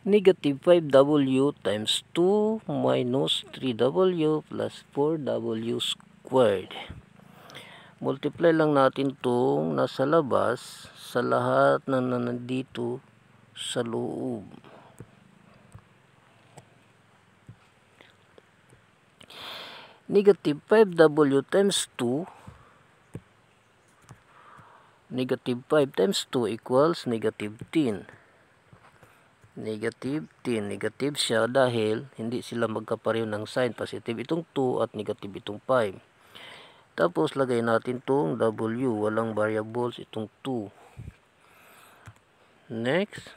Negative 5w times 2 minus 3w plus 4w squared. Multiply lang natin itong nasa labas sa lahat na nandito sa loob. Negative 5w times 2. Negative 5 times 2 equals negative 10. Negative 10. Negative siya dahil hindi sila magkapareho ng sign. Positive itong 2 at negative itong 5. Tapos lagay natin itong w. Walang variables itong 2. Next.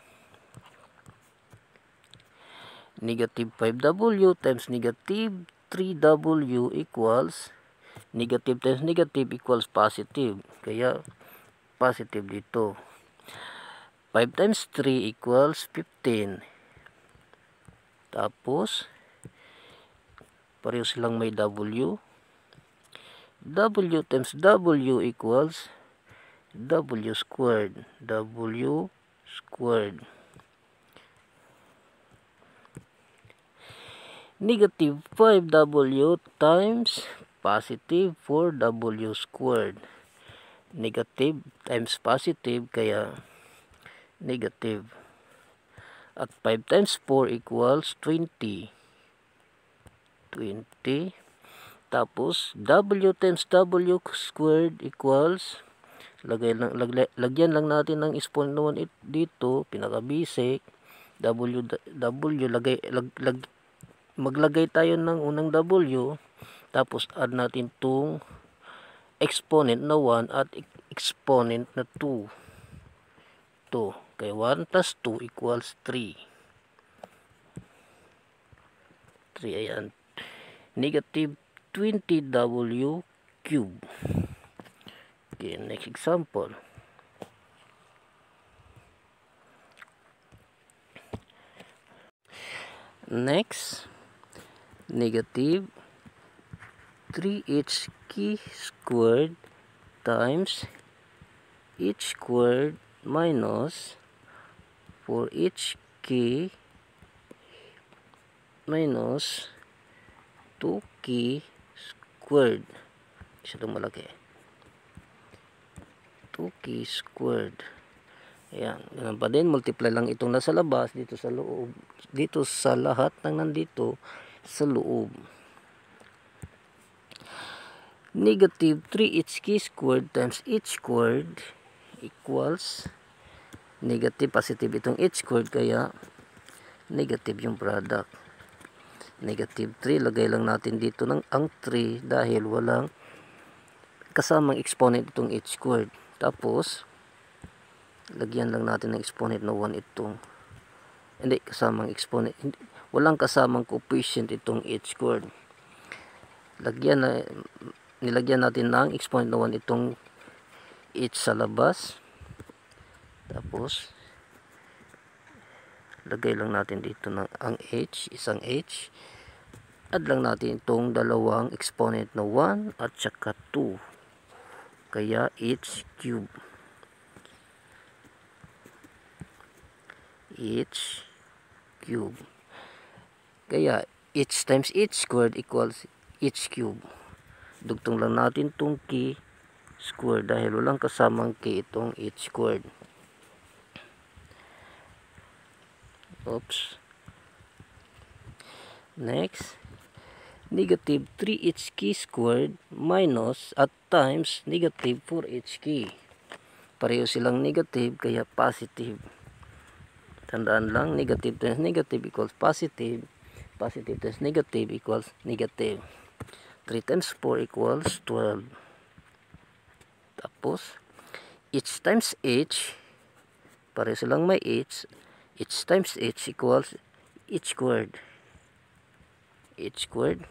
Negative 5w times negative 3w equals negative times negative equals positive. Kaya positive dito. 5 times 3 equals 15. Tapos, pareho silang may w. W times w equals w squared. W squared. Negative 5w times positive 4w squared. Negative times positive, kaya negative. At 5 times 4 equals 20. 20. Tapos, w times w squared equals, lagyan lang natin ng exponent naman dito, pinaka-basic. Maglagay tayo ng unang w, tapos add natin itong exponent na 1 at exponent na 2. Kaya 1 plus 2 equals 3. 3, ayan. Negative 20w cube. Okay, next example. Next, negative 3hk squared times h squared minus 4hk minus 2k squared. Isa itong malaki. 2k squared. Ayan. Ganun pa din. Multiply lang itong nasa labas dito sa loob. Dito sa lahat ng nandito sa loob. Negative 3hk squared times h squared equals negative, positive itong h squared, kaya negative yung product. Negative 3, lagay lang natin dito ang 3 dahil walang kasamang exponent itong h squared. Tapos, lagyan lang natin ng exponent na 1 itong, hindi kasamang exponent, walang kasamang coefficient itong h squared. Nilagyan natin ng exponent na 1 itong h sa labas. Tapos, lagay lang natin dito ang h, isang h. Add lang natin itong dalawang exponent na 1 at saka 2. Kaya h cube. H cube. Kaya h times h squared equals h cube. Dugtong lang natin itong k squared dahil walang kasamang k itong h squared. Oops. Next, negative 3hk squared minus at times negative 4hk. Pareho silang negative, kaya positive. Tandaan lang, negative times negative equals positive. Positive times negative equals negative. 3 times 4 equals 12. Tapos, h times h, pareho silang may h. H times h equals h squared. H squared.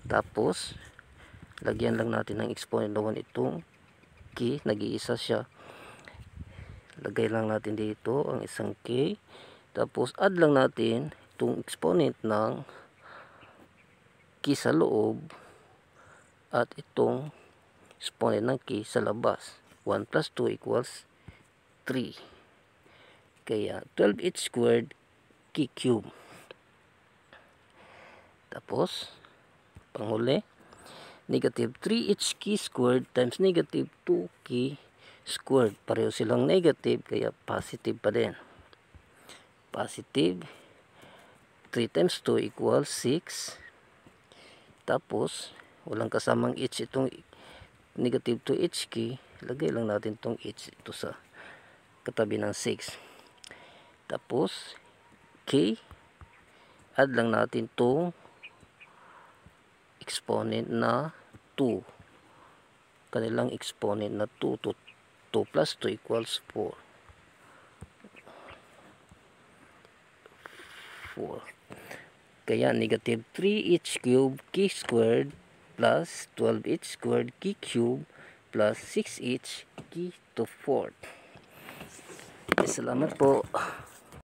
Tapos, lagyan lang natin ng exponent na 1 itong k. Nag-iisa siya. Lagay lang natin dito ang isang k. Tapos, add lang natin itong exponent ng k sa loob at itong exponent ng k sa labas. 1 plus 2 equals 3. Kaya 12h squared k cube. Tapos, panghuli, negative 3h k squared times negative 2k squared. Pareho silang negative, kaya positive pa din. Positive, 3 times 2 equals 6. Tapos, walang kasamang h itong negative 2hk. Lagay lang natin itong h ito sa katabi ng 6. Tapos, k, add lang natin itong exponent na 2. Kanilang exponent na 2 to 2 plus 2 equals 4. 4. Kaya negative 3h cubed k squared plus 12h squared k cubed plus 6h k to 4. Salamat po.